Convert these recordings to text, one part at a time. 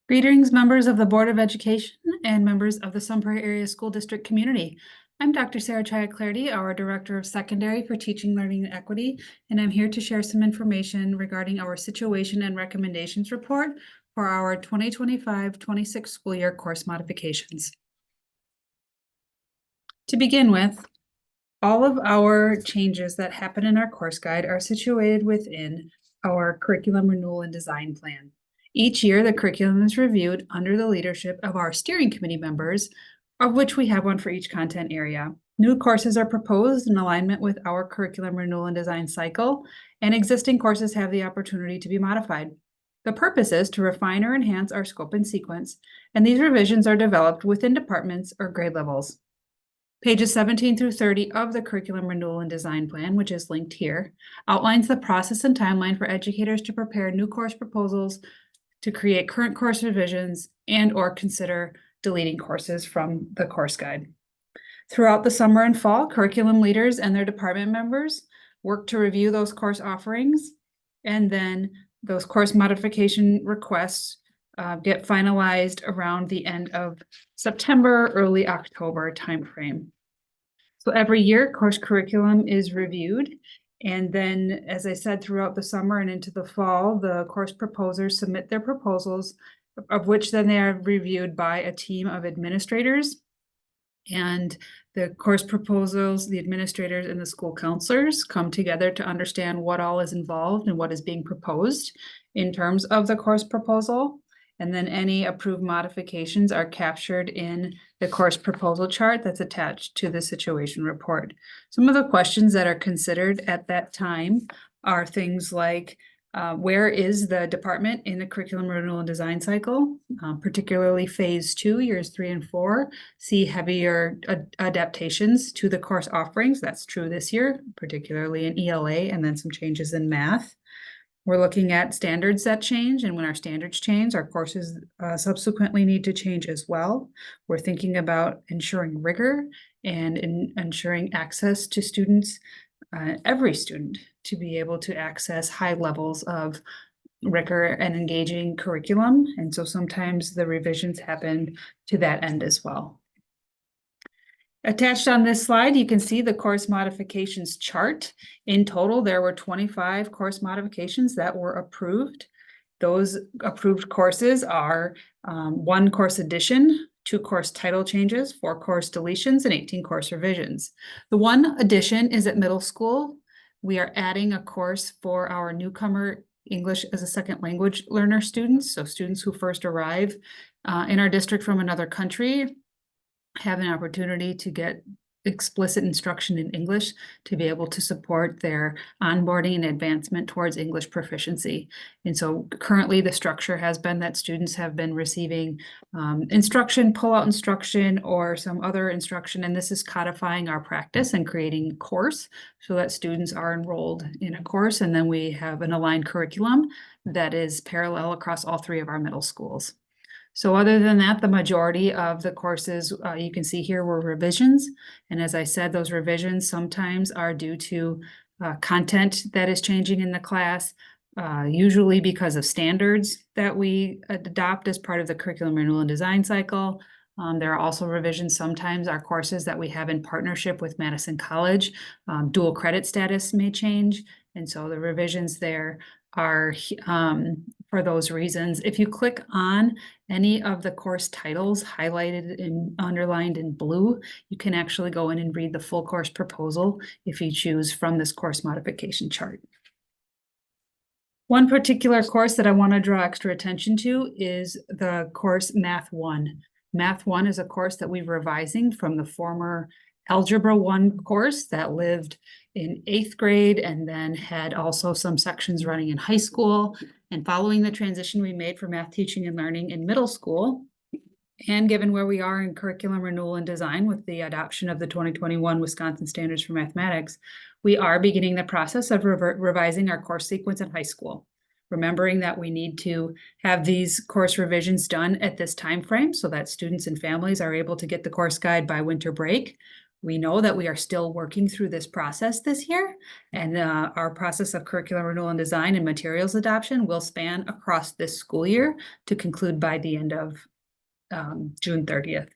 Greetings, members of the Board of Education and members of the Sunbury Area School District community. I'm Dr. Sarah Chaja-Clardy, our Director of Secondary for Teaching, Learning, and Equity, and I'm here to share some information regarding our Situation and Recommendations Report for our 2025-26 school year course modifications. To begin with, all of our changes that happen in our course guide are situated within our curriculum renewal and design plan. Each year, the curriculum is reviewed under the leadership of our steering committee members, of which we have one for each content area. New courses are proposed in alignment with our curriculum renewal and design cycle, and existing courses have the opportunity to be modified. The purpose is to refine or enhance our scope and sequence, and these revisions are developed within departments or grade levels. Pages 17 through 30 of the Curriculum Renewal and Design Plan, which is linked here, outlines the process and timeline for educators to prepare new course proposals, to create current course revisions, and or consider deleting courses from the course guide. Throughout the summer and fall, curriculum leaders and their department members work to review those course offerings, and then those course modification requests get finalized around the end of September, early October timeframe. So every year, course curriculum is reviewed. And then, as I said, throughout the summer and into the fall, the course proposers submit their proposals, of which then they are reviewed by a team of administrators. And the course proposals, the administrators and the school counselors come together to understand what all is involved and what is being proposed in terms of the course proposal. And then any approved modifications are captured in the course proposal chart that's attached to the situation report. Some of the questions that are considered at that time are things like, where is the department in the curriculum renewal and design cycle? Particularly phase 2, years 3 and 4, see heavier adaptations to the course offerings. That's true this year, particularly in ELA, and then some changes in math. We're looking at standards that change, and when our standards change, our courses subsequently need to change as well. We're thinking about ensuring rigor and ensuring access to students, every student, to be able to access high levels of rigor and engaging curriculum. And so sometimes the revisions happen to that end as well. Attached on this slide, you can see the course modifications chart. In total, there were 25 course modifications that were approved. Those approved courses are 1 course addition, 2 course title changes, 4 course deletions, and 18 course revisions. The 1 addition is at middle school. We are adding a course for our newcomer English as a second language learner students. So students who first arrive in our district from another country have an opportunity to get explicit instruction in English to be able to support their onboarding and advancement towards English proficiency. And so currently the structure has been that students have been receiving instruction, pull-out instruction, or some other instruction, and this is codifying our practice and creating a course so that students are enrolled in a course, and then we have an aligned curriculum that is parallel across all 3 of our middle schools. So other than that, the majority of the courses you can see here were revisions. And as I said, those revisions sometimes are due to content that is changing in the class, usually because of standards that we adopt as part of the curriculum renewal and design cycle. There are also revisions. Sometimes our courses that we have in partnership with Madison College, dual credit status may change. And so the revisions there are for those reasons. If you click on any of the course titles highlighted and underlined in blue, you can actually go in and read the full course proposal if you choose from this course modification chart. One particular course that I want to draw extra attention to is the course Math 1. Math 1 is a course that we're revising from the former Algebra 1 course that lived in 8th grade and then had also some sections running in high school. And following the transition we made for math teaching and learning in middle school, and given where we are in curriculum renewal and design with the adoption of the 2021 Wisconsin Standards for Mathematics, we are beginning the process of revising our course sequence in high school. Remembering that we need to have these course revisions done at this time frame so that students and families are able to get the course guide by winter break. We know that we are still working through this process this year, and our process of curriculum renewal and design and materials adoption will span across this school year to conclude by the end of June 30th.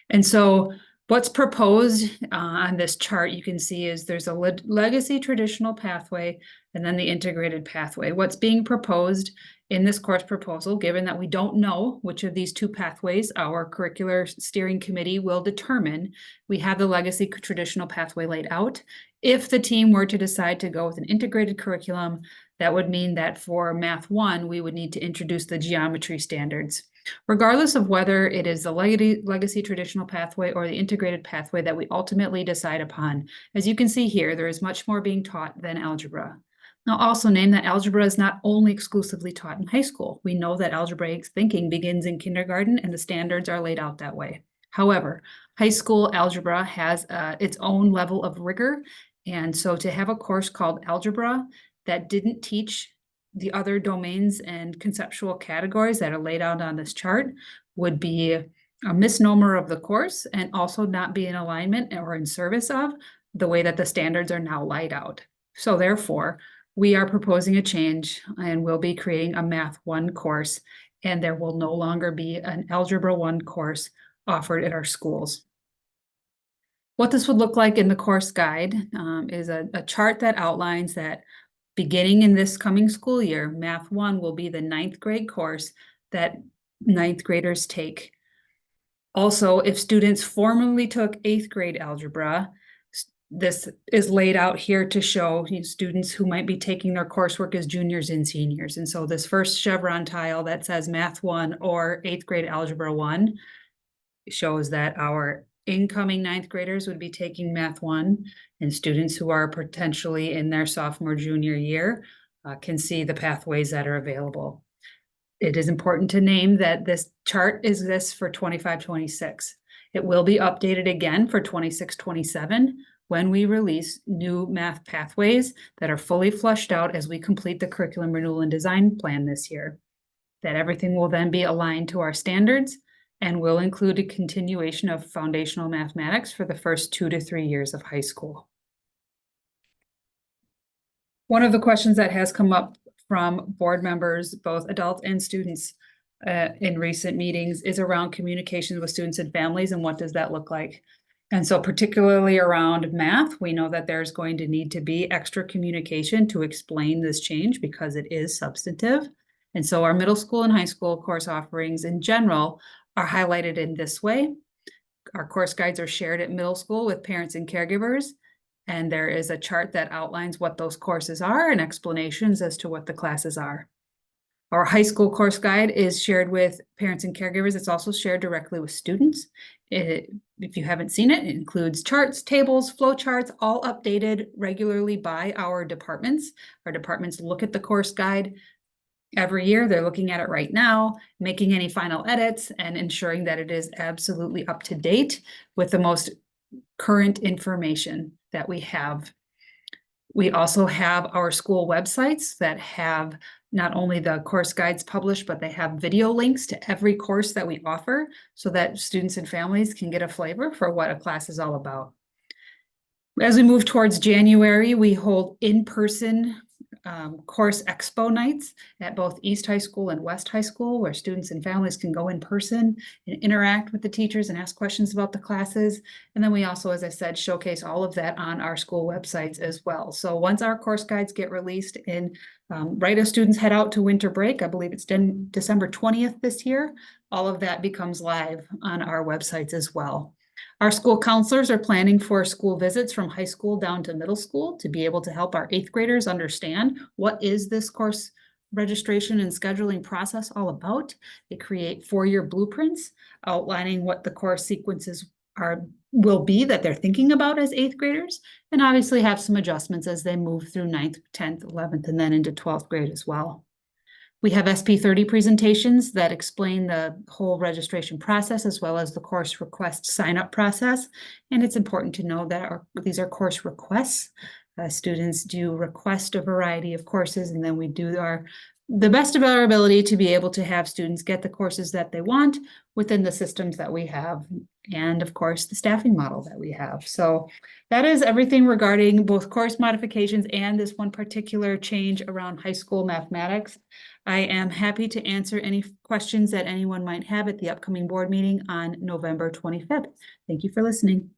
And so what's proposed on this chart, you can see is there's a legacy traditional pathway and then the integrated pathway. What's being proposed in this course proposal, given that we don't know which of these two pathways our curricular steering committee will determine, we have the legacy traditional pathway laid out. If the team were to decide to go with an integrated curriculum, that would mean that for Math 1, we would need to introduce the geometry standards. Regardless of whether it is the legacy traditional pathway or the integrated pathway that we ultimately decide upon, as you can see here, there is much more being taught than algebra. Now, also name that algebra is not only exclusively taught in high school. We know that algebraic thinking begins in kindergarten and the standards are laid out that way. However, high school algebra has its own level of rigor. And so to have a course called algebra that didn't teach the other domains and conceptual categories that are laid out on this chart would be a misnomer of the course and also not be in alignment or in service of the way that the standards are now laid out. So therefore, we are proposing a change and we'll be creating a Math 1 course, and there will no longer be an Algebra 1 course offered at our schools. What this would look like in the course guide is a chart that outlines that beginning in this coming school year, Math 1 will be the 9th grade course that 9th graders take. Also, if students formerly took 8th grade algebra, this is laid out here to show students who might be taking their coursework as juniors and seniors. And so this first chevron tile that says Math 1 or 8th grade Algebra 1 shows that our incoming 9th graders would be taking Math 1, and students who are potentially in their sophomore, junior year can see the pathways that are available. It is important to name that this chart exists for 25-26. It will be updated again for 26-27 when we release new math pathways that are fully fleshed out as we complete the curriculum renewal and design plan this year. That everything will then be aligned to our standards and will include a continuation of foundational mathematics for the first 2 to 3 years of high school. One of the questions that has come up from board members, both adults and students, in recent meetings is around communication with students and families and what does that look like. And so particularly around math, we know that there's going to need to be extra communication to explain this change because it is substantive. And so our middle school and high school course offerings in general are highlighted in this way. Our course guides are shared at middle school with parents and caregivers. And there is a chart that outlines what those courses are and explanations as to what the classes are. Our high school course guide is shared with parents and caregivers. It's also shared directly with students. If you haven't seen it, it includes charts, tables, flow charts, all updated regularly by our departments. Our departments look at the course guide every year. They're looking at it right now, making any final edits and ensuring that it is absolutely up to date with the most current information that we have. We also have our school websites that have not only the course guides published, but they have video links to every course that we offer so that students and families can get a flavor for what a class is all about. As we move towards January, we hold in-person course expo nights at both East High School and West High School, where students and families can go in person and interact with the teachers and ask questions about the classes. And then we also, as I said, showcase all of that on our school websites as well. So once our course guides get released in right as students head out to winter break, I believe it's December 20th this year, all of that becomes live on our websites as well. Our school counselors are planning for school visits from high school down to middle school to be able to help our 8th graders understand what is this course registration and scheduling process all about. They create 4-year blueprints outlining what the course sequences will be that they're thinking about as 8th graders, and obviously have some adjustments as they move through 9th, 10th, 11th, and then into 12th grade as well. We have SP30 presentations that explain the whole registration process as well as the course request sign-up process. And it's important to know that these are course requests. Students do request a variety of courses, and then we do our the best of our ability to be able to have students get the courses that they want within the systems that we have. And of course, the staffing model that we have. So that is everything regarding both course modifications and this one particular change around high school mathematics. I am happy to answer any questions that anyone might have at the upcoming board meeting on November 25th. Thank you for listening.